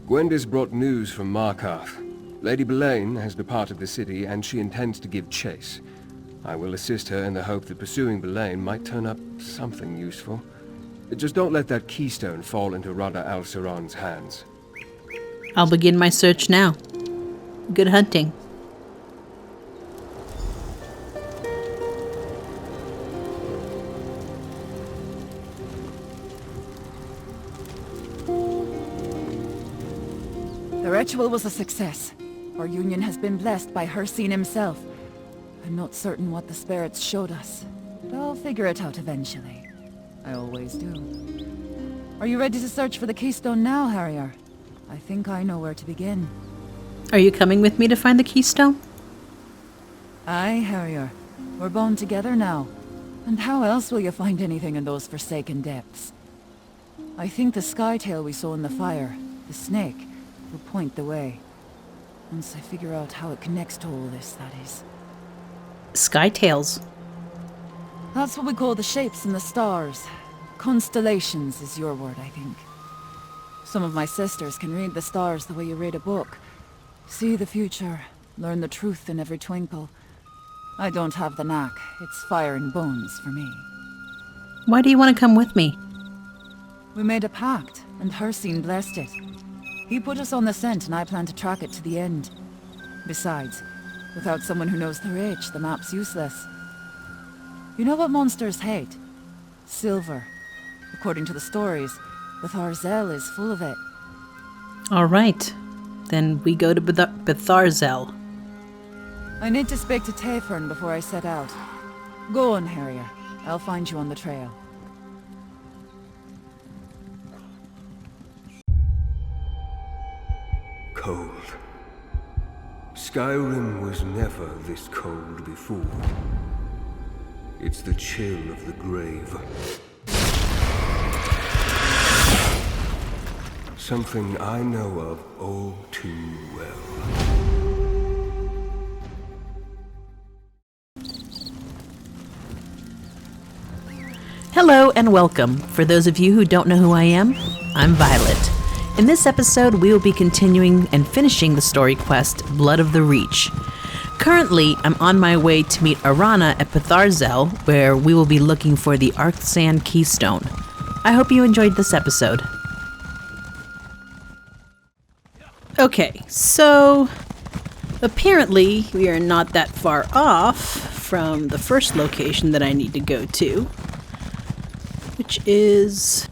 Gwendis brought news from Markarth. Lady Belain has departed the city, and she intends to give chase. I will assist her in the hope that pursuing Belain might turn up something useful. Just don't let that keystone fall into Rada Al-Saran's hands. I'll begin my search now. Good hunting. The ritual was a success. Our union has been blessed by Hircine himself. I'm not certain what the spirits showed us, but I'll figure it out eventually. I always do. Are you ready to search for the keystone now, Harrier? I think I know where to begin. Are you coming with me to find the keystone? Aye, Harrier. We're bound together now. And how else will you find anything in those forsaken depths? I think the skytail we saw in the fire, the snake, will point the way. Once I figure out how it connects to all this, that is. Skytails. That's what we call the shapes in the stars. Constellations is your word, I think. Some of my sisters can read the stars the way you read a book. See the future, learn the truth in every twinkle. I don't have the knack. It's fire and bones for me. Why do you want to come with me? We made a pact, and Hircine blessed it. He put us on the scent, and I plan to track it to the end. Besides, without someone who knows the reach, the map's useless. You know what monsters hate? Silver. According to the stories, Bthar-Zel is full of it. All right. Then we go to Bthar-Zel. I need to speak to Tayfern before I set out. Go on, Harrier. I'll find you on the trail. Cold. Skyrim was never this cold before. It's the chill of the grave. Something I know of all too well. Hello and welcome. For those of you who don't know who I am, I'm Violet. In this episode, we will be continuing and finishing the story quest, Blood of the Reach. Currently, I'm on my way to meet Arana at Bthar-Zel, where we will be looking for the Arkthzand Keystone. I hope you enjoyed this episode. Okay, so apparently we are not that far off from the first location that I need to go to, which is,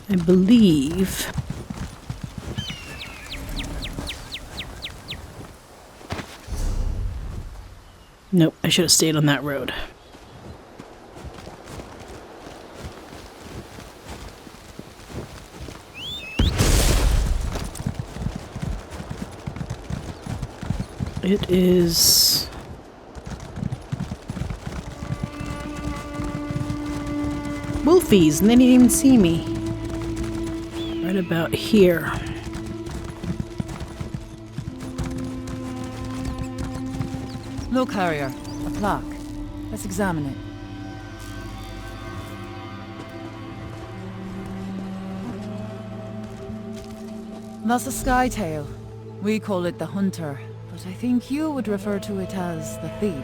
I believe, nope, I should have stayed on that road. It is wolfies, and they didn't even see me. Right about here. Look, Harrier. A plaque. Let's examine it. That's a skytail. We call it the Hunter, but I think you would refer to it as the Thief.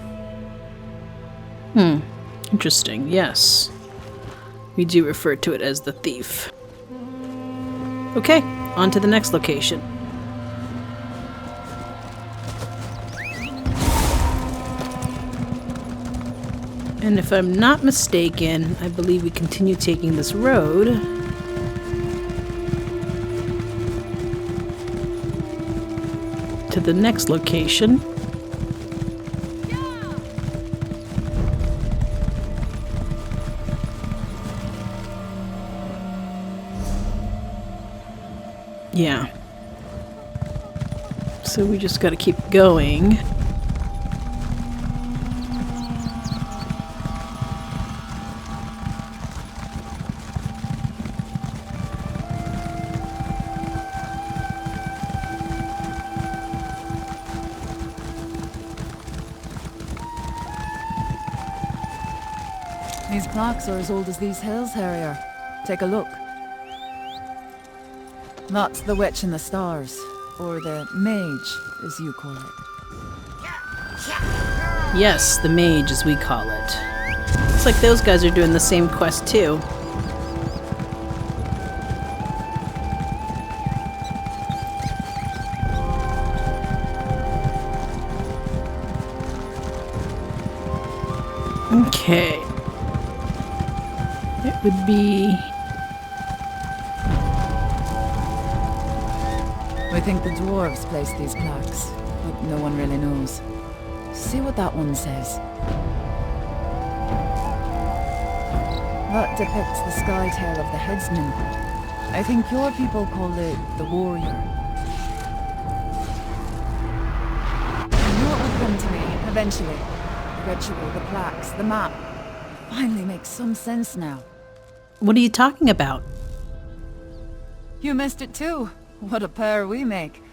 Interesting, yes. We do refer to it as the Thief. Okay, on to the next location. And if I'm not mistaken, I believe we continue taking this road to the next location. Yeah. So we just gotta keep going. These plaques are as old as these hills, Harrier. Take a look. That's the Witch in the Stars, or the Mage, as you call it. Yes, the mage, as we call it. Looks like those guys are doing the same quest, too. Okay. It would be... We think the dwarves placed these plaques, but no one really knows. See what that one says. That depicts the sky tail of the headsman. I think your people call it the warrior. I knew it would come to me, eventually. The ritual, the plaques, the map. It finally makes some sense now. What are you talking about? You missed it too. What a pair we make.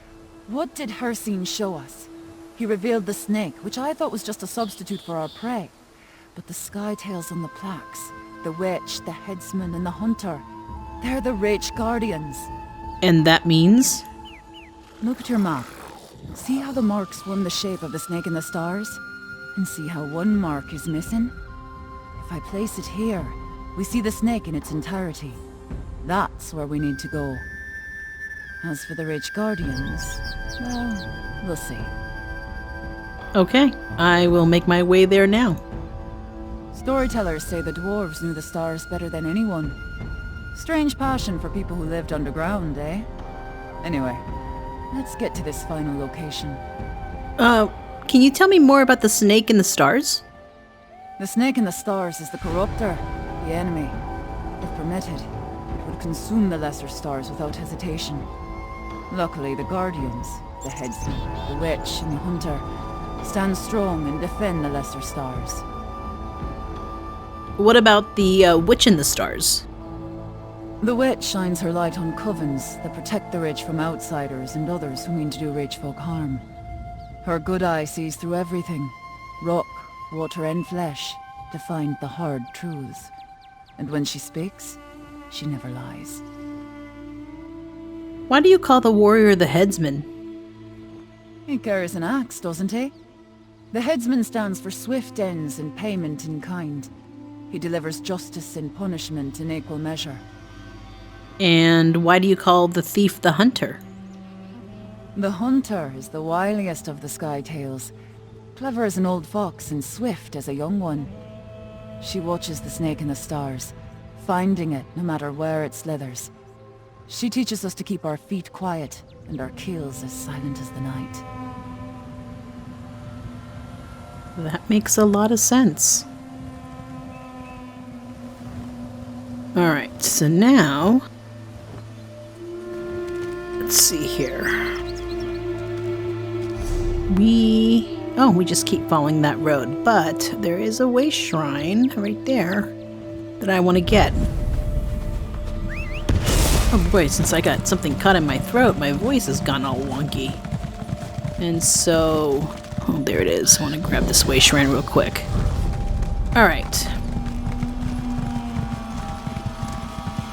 What did Hircine show us? He revealed the snake, which I thought was just a substitute for our prey. But the sky tails on the plaques, the witch, the headsman, and the hunter, they're the Wraith Guardians. And that means? Look at your map. See how the marks form the shape of the snake in the stars? And see how one mark is missing? If I place it here, we see the snake in its entirety. That's where we need to go. As for the Wraith Guardians, well, we'll see. Okay, I will make my way there now. Storytellers say the dwarves knew the stars better than anyone. Strange passion for people who lived underground, eh? Anyway, let's get to this final location. Can you tell me more about the snake in the stars? The snake in the stars is the corruptor, the enemy. If permitted, it would consume the lesser stars without hesitation. Luckily, the guardians, the headsman, the witch, and the hunter, stand strong and defend the lesser stars. What about the witch in the stars? The witch shines her light on covens that protect the rich from outsiders and others who mean to do rich folk harm. Her good eye sees through everything, rock, water and flesh, to find the hard truths. And when she speaks, she never lies. Why do you call the warrior the headsman? He carries an axe, doesn't he? The headsman stands for swift ends and payment in kind. He delivers justice and punishment in equal measure. And why do you call the thief the hunter? The hunter is the wiliest of the Sky Tales. Clever as an old fox and swift as a young one. She watches the snake in the stars, finding it no matter where it slithers. She teaches us to keep our feet quiet and our keels as silent as the night. That makes a lot of sense. Alright, so now... let's see here. We just keep following that road, but there is a way shrine right there that I want to get. Oh boy, since I got something cut in my throat, my voice has gone all wonky. And so... oh, there it is. I want to grab this way shrine real quick. Alright.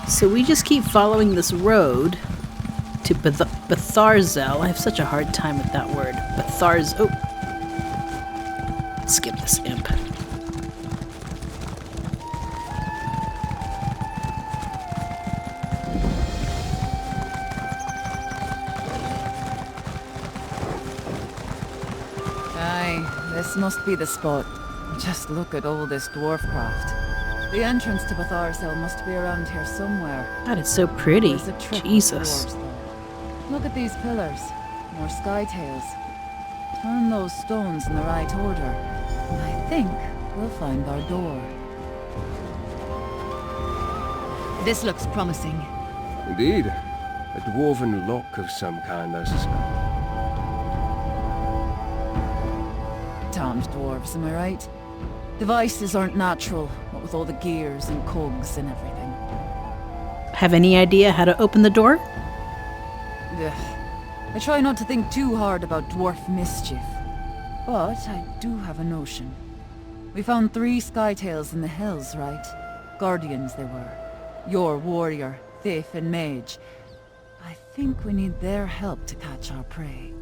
So we just keep following this road to Bthar-Zel. I have such a hard time with that word. Bthar-Zel. Oh. Skip this imp. Aye, this must be the spot. Just look at all this dwarf craft. The entrance to Bthar-Zel must be around here somewhere. That is so pretty. There's a trick with Jesus. dwarves, though. Look at these pillars. More sky tails. Turn those stones in the right order, and I think we'll find our door. This looks promising. Indeed. A dwarven lock of some kind, I suspect. Damned dwarves, am I right? Devices aren't natural, what with all the gears and cogs and everything. Have any idea how to open the door? Ugh. I try not to think too hard about dwarf mischief. But I do have a notion. We found 3 skytails in the hills, right? Guardians they were. Your warrior, thief and mage. I think we need their help to catch our prey.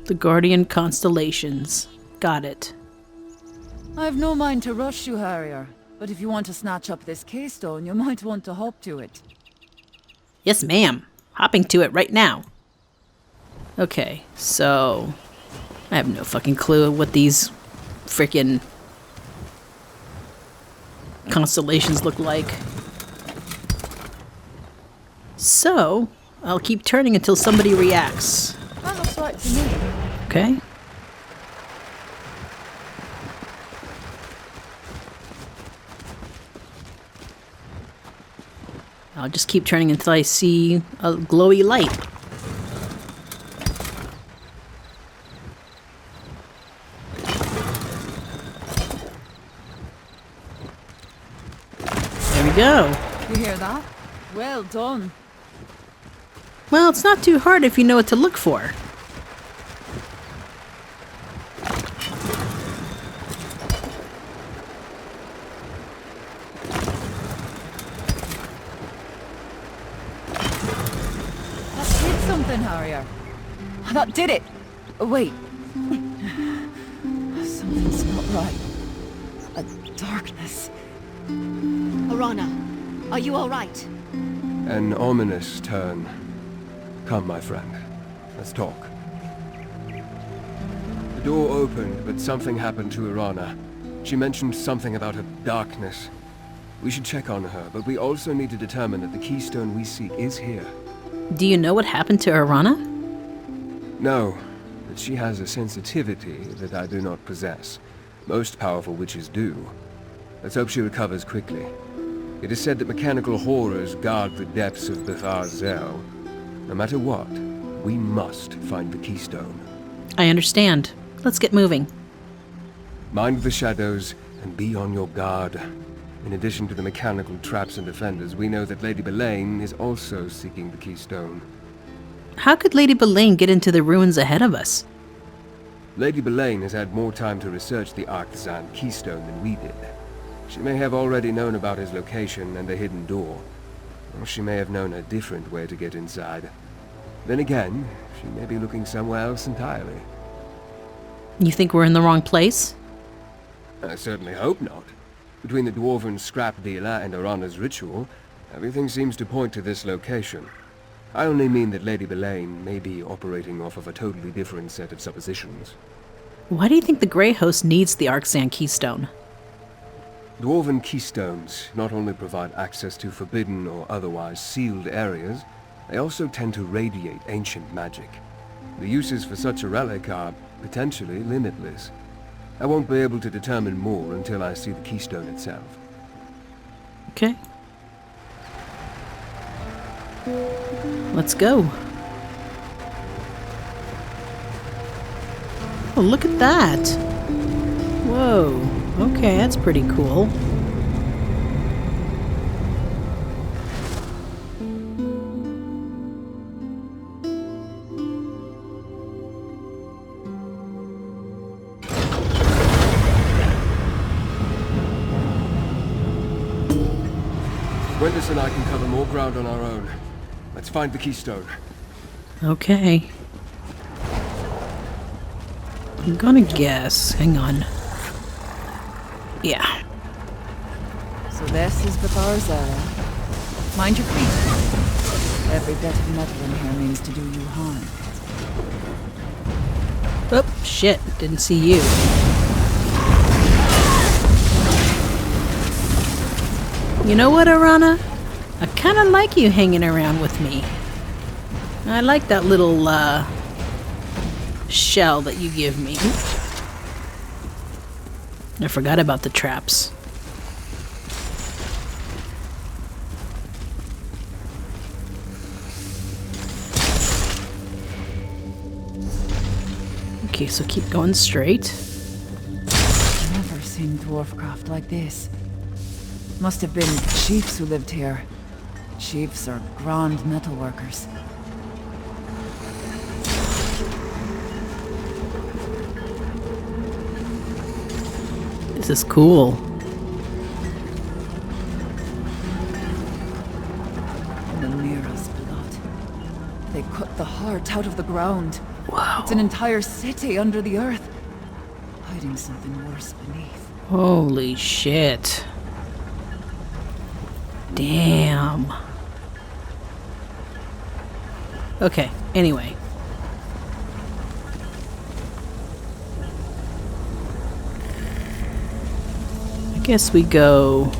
The Guardian Constellations. Got it. I've no mind to rush you, Harrier. But if you want to snatch up this keystone, you might want to hop to it. Yes, ma'am. Hopping to it right now. Okay, so... I have no fucking clue what these frickin' constellations look like. So, I'll keep turning until somebody reacts. That looks right to me. Okay. I'll just keep turning until I see a glowy light. There we go. You hear that? Well done. Well, it's not too hard if you know what to look for. That did something, Harrier. That did it. Wait. Something's not right. A darkness. Arana, are you all right? An ominous turn. Come, my friend. Let's talk. The door opened, but something happened to Arana. She mentioned something about a darkness. We should check on her, but we also need to determine that the keystone we seek is here. Do you know what happened to Arana? No, but she has a sensitivity that I do not possess. Most powerful witches do. Let's hope she recovers quickly. It is said that mechanical horrors guard the depths of Bthar-Zel. No matter what, we must find the keystone. I understand. Let's get moving. Mind the shadows and be on your guard. In addition to the mechanical traps and defenders, we know that Lady Belain is also seeking the keystone. How could Lady Belain get into the ruins ahead of us? Lady Belain has had more time to research the Arkthzand Keystone than we did. She may have already known about his location and the hidden door. Or she may have known a different way to get inside. Then again, she may be looking somewhere else entirely. You think we're in the wrong place? I certainly hope not. Between the dwarven scrap dealer and Arana's ritual, everything seems to point to this location. I only mean that Lady Belain may be operating off of a totally different set of suppositions. Why do you think the Grey Host needs the Arkthzand Keystone? Dwarven keystones not only provide access to forbidden or otherwise sealed areas, they also tend to radiate ancient magic. The uses for such a relic are potentially limitless. I won't be able to determine more until I see the keystone itself. Okay. Let's go. Oh, look at that. Whoa. Okay, that's pretty cool. Gwendis and I can cover more ground on our own. Let's find the keystone. Okay. I'm gonna guess. Hang on. Yeah. So this is Bthar-Zel. Mind your feet. Every bit of metal in here means to do you harm. Oh, shit. Didn't see you. You know what, Arana? I kinda like you hanging around with me. I like that little, shell that you give me. I forgot about the traps. Okay, so keep going straight. I've never seen dwarfcraft like this. Must have been chiefs who lived here. Chiefs are grand metalworkers. This is cool. The Mira's blood. They cut the heart out of the ground. Wow. It's an entire city under the earth, hiding something worse beneath. Holy shit. Damn. Okay, anyway. I guess we go...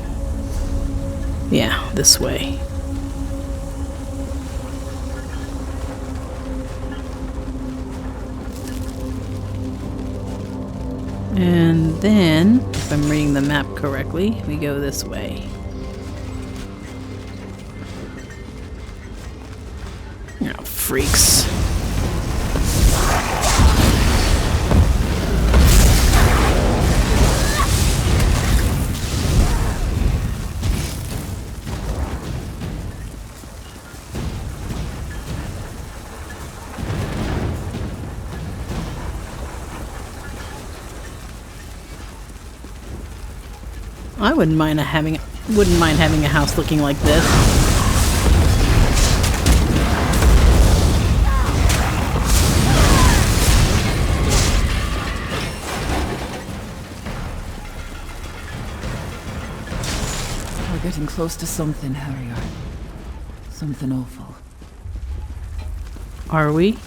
yeah, this way. And then, if I'm reading the map correctly, we go this way. Oh, freaks. I wouldn't mind having a house looking like this. We're getting close to something, Harrier. Something awful. Are we?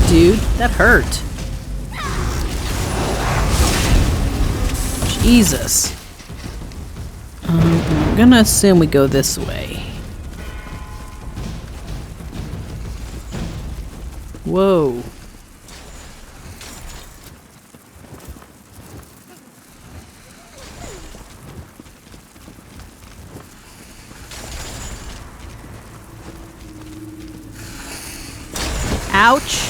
Dude, that hurt. Jesus. I'm gonna assume we go this way. Whoa. Ouch.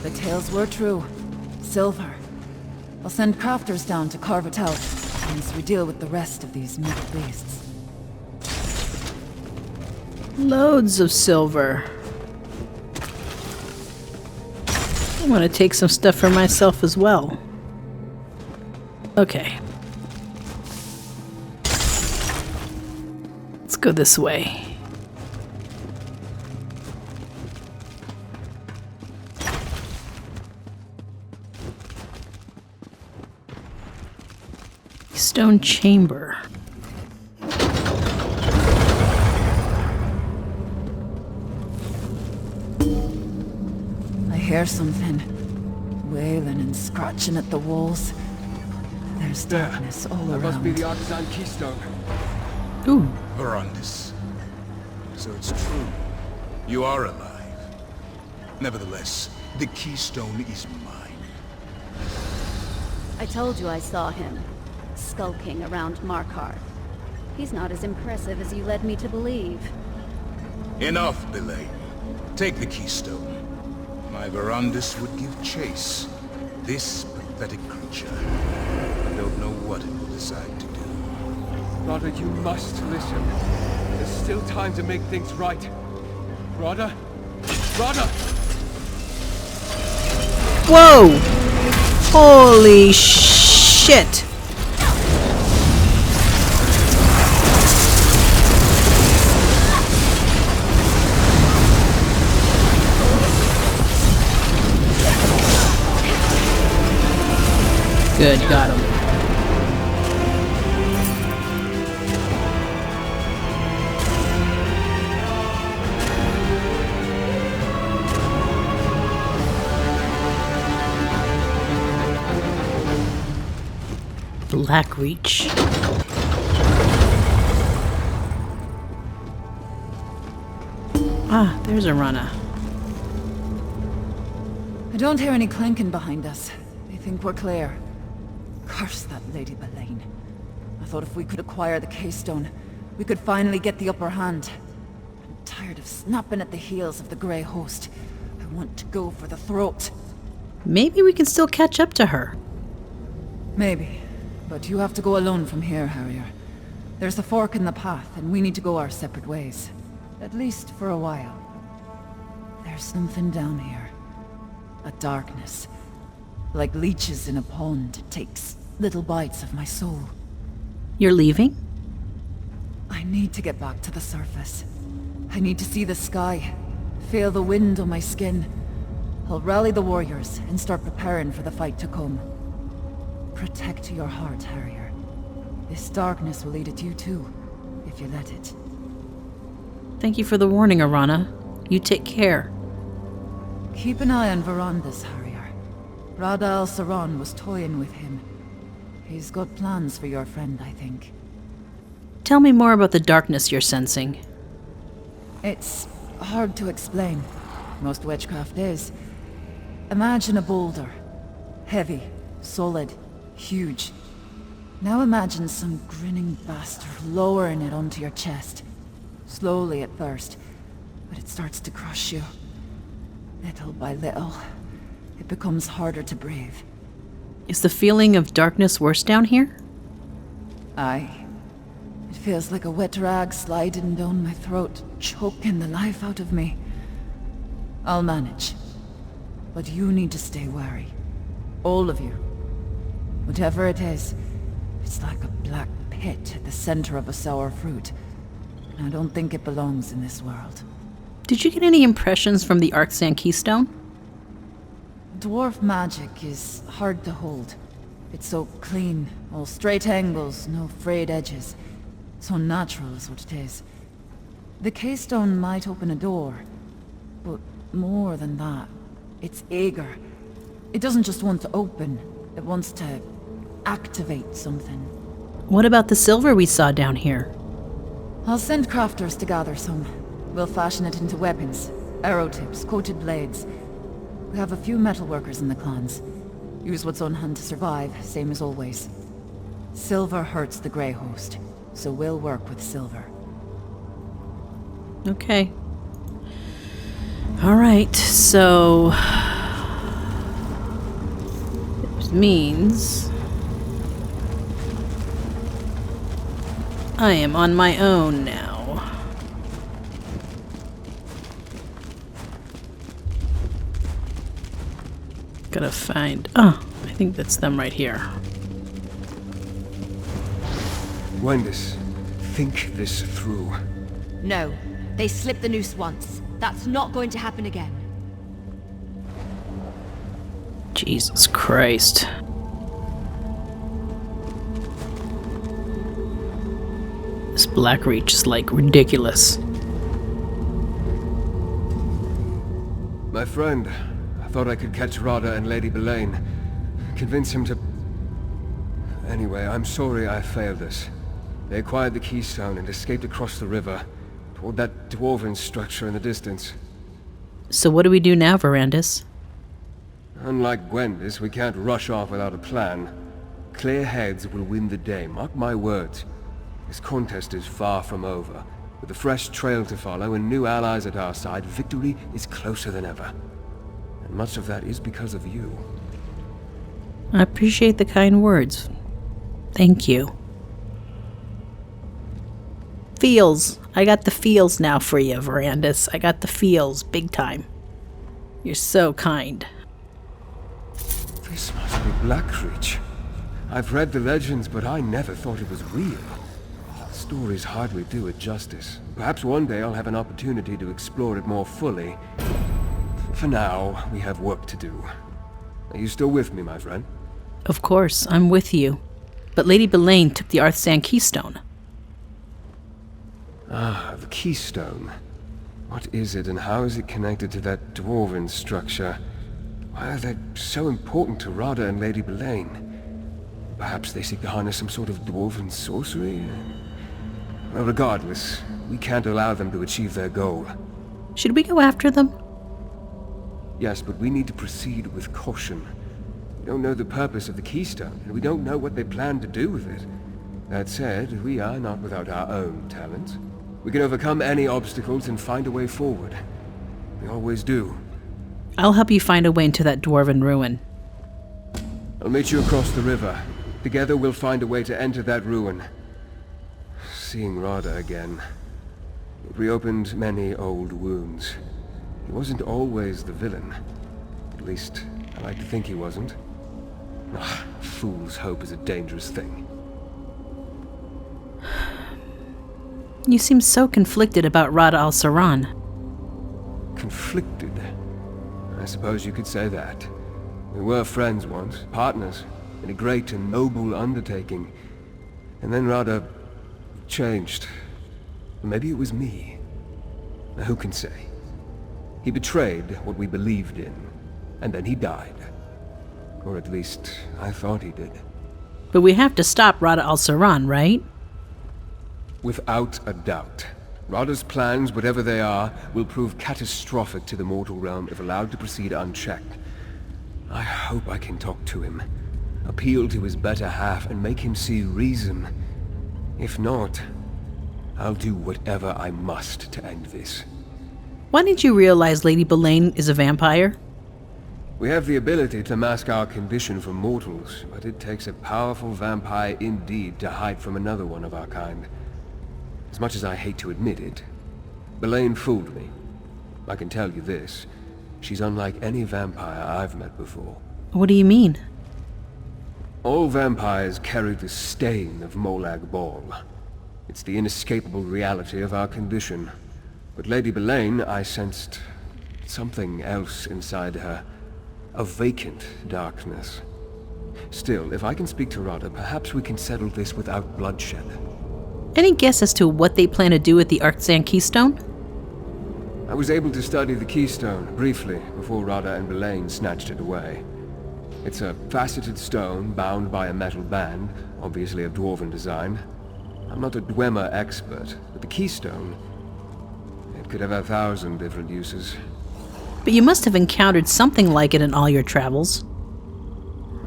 The tales were true. Silver. I'll send crafters down to carve it out, once we deal with the rest of these metal beasts. Loads of silver. I want to take some stuff for myself as well. Okay. Let's go this way. Stone chamber. I hear something. Wailing and scratching at the walls. There's darkness all That around. must be the Arkthzand Keystone. Ooh. Verandis. So it's true. You are alive. Nevertheless, the Keystone is mine. I told you I saw him, skulking around Markarth. He's not as impressive as you led me to believe. Enough, Belain. Take the Keystone. My Verandis would give chase. This pathetic creature. I don't know what it will decide to do. Rada, you must listen. There's still time to make things right. Rada? Rada! Whoa! Holy shit! Good, got him. Black Reach. Ah, there's Arana. I don't hear any clanking behind us. They think we're clear. Curse that Lady Belain. I thought if we could acquire the Keystone, we could finally get the upper hand. I'm tired of snapping at the heels of the Grey Host. I want to go for the throat. Maybe we can still catch up to her. Maybe. But you have to go alone from here, Harrier. There's a fork in the path, and we need to go our separate ways. At least for a while. There's something down here. A darkness. Like leeches in a pond, it takes little bites of my soul. You're leaving? I need to get back to the surface. I need to see the sky, feel the wind on my skin. I'll rally the warriors and start preparing for the fight to come. Protect your heart, Harrier. This darkness will eat at you too, if you let it. Thank you for the warning, Arana. You take care. Keep an eye on Verandis, Harrier. Rada Al-Saran was toying with him. He's got plans for your friend, I think. Tell me more about the darkness you're sensing. It's hard to explain. Most witchcraft is. Imagine a boulder. Heavy, solid, huge. Now imagine some grinning bastard lowering it onto your chest. Slowly at first, but it starts to crush you. Little by little, it becomes harder to breathe. Is the feeling of darkness worse down here? Aye. It feels like a wet rag sliding down my throat, choking the life out of me. I'll manage. But you need to stay wary. All of you. Whatever it is, it's like a black pit at the center of a sour fruit. I don't think it belongs in this world. Did you get any impressions from the Arkthzand Keystone? Dwarf magic is hard to hold. It's so clean, all straight angles, no frayed edges. So natural is what it is. The keystone might open a door, but more than that, it's eager. It doesn't just want to open, it wants to activate something. What about the silver we saw down here? I'll send crafters to gather some. We'll fashion it into weapons, arrow tips, coated blades. We have a few metalworkers in the clans. Use what's on hand to survive, same as always. Silver hurts the Grey Host, so we'll work with silver. Okay. Alright, so... it means... I am on my own now. Gotta find... oh, I think that's them right here. Gwendis, think this through. No. They slipped the noose once. That's not going to happen again. Jesus Christ. This Black Reach is like ridiculous. My friend, I thought I could catch Rada and Lady Belain. Convince him to... Anyway, I'm sorry I failed us. They acquired the Keystone and escaped across the river, toward that dwarven structure in the distance. So what do we do now, Verandis? Unlike Gwendis, we can't rush off without a plan. Clear heads will win the day, mark my words. This contest is far from over. With a fresh trail to follow and new allies at our side, victory is closer than ever. And much of that is because of you. I appreciate the kind words. Thank you. Feels. I got the feels now for you, Verandis. I got the feels, big time. You're so kind. This must be Blackreach. I've read the legends, but I never thought it was real. Stories hardly do it justice. Perhaps one day I'll have an opportunity to explore it more fully. For now, we have work to do. Are you still with me, my friend? Of course, I'm with you. But Lady Belain took the Arkthzand Keystone. Ah, the Keystone. What is it and how is it connected to that dwarven structure? Why are they so important to Rada and Lady Belain? Perhaps they seek to harness some sort of dwarven sorcery? Well, regardless, we can't allow them to achieve their goal. Should we go after them? Yes, but we need to proceed with caution. We don't know the purpose of the Keystone, and we don't know what they plan to do with it. That said, we are not without our own talents. We can overcome any obstacles and find a way forward. We always do. I'll help you find a way into that dwarven ruin. I'll meet you across the river. Together we'll find a way to enter that ruin. Seeing Rada again, it reopened many old wounds. He wasn't always the villain. At least, I like to think he wasn't. Ah, fool's hope is a dangerous thing. You seem so conflicted about Rada Al-Saran. Conflicted? I suppose you could say that. We were friends once, partners, in a great and noble undertaking. And then Rada changed. Maybe it was me. Who can say? He betrayed what we believed in, and then he died. Or at least, I thought he did. But we have to stop Rada Al-Saran, right? Without a doubt. Rada's plans, whatever they are, will prove catastrophic to the mortal realm if allowed to proceed unchecked. I hope I can talk to him, appeal to his better half, and make him see reason. If not, I'll do whatever I must to end this. Why didn't you realize Lady Belain is a vampire? We have the ability to mask our condition from mortals, but it takes a powerful vampire indeed to hide from another one of our kind. As much as I hate to admit it, Belain fooled me. I can tell you this, she's unlike any vampire I've met before. What do you mean? All vampires carry the stain of Molag Bal. It's the inescapable reality of our condition. But Lady Belain, I sensed something else inside her. A vacant darkness. Still, if I can speak to Rada, perhaps we can settle this without bloodshed. Any guess as to what they plan to do with the Arkthzand Keystone? I was able to study the Keystone, briefly, before Rada and Belain snatched it away. It's a faceted stone bound by a metal band, obviously of dwarven design. I'm not a Dwemer expert, but the Keystone, it could have 1,000 different uses. But you must have encountered something like it in all your travels.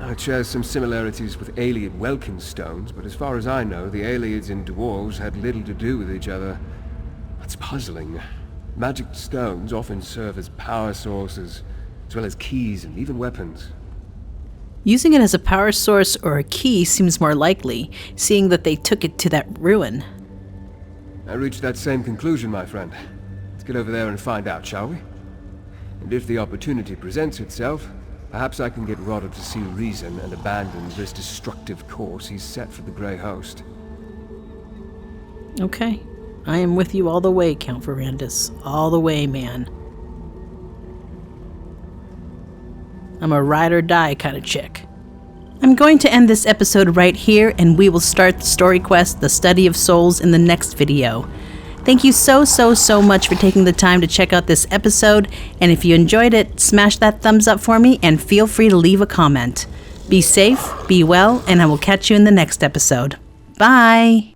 It shares some similarities with Ayleid Welkin stones, but as far as I know, the Ayleids and dwarves had little to do with each other. That's puzzling. Magic stones often serve as power sources, as well as keys and even weapons. Using it as a power source or a key seems more likely, seeing that they took it to that ruin. I reached that same conclusion, my friend. Let's get over there and find out, shall we? And if the opportunity presents itself, perhaps I can get Rada to see reason and abandon this destructive course he's set for the Grey Host. Okay. I am with you all the way, Count Verandis. All the way, man. I'm a ride or die kind of chick. I'm going to end this episode right here, and we will start the story quest, The Study of Souls, in the next video. Thank you so much for taking the time to check out this episode, and if you enjoyed it, smash that thumbs up for me and feel free to leave a comment. Be safe, be well, and I will catch you in the next episode. Bye!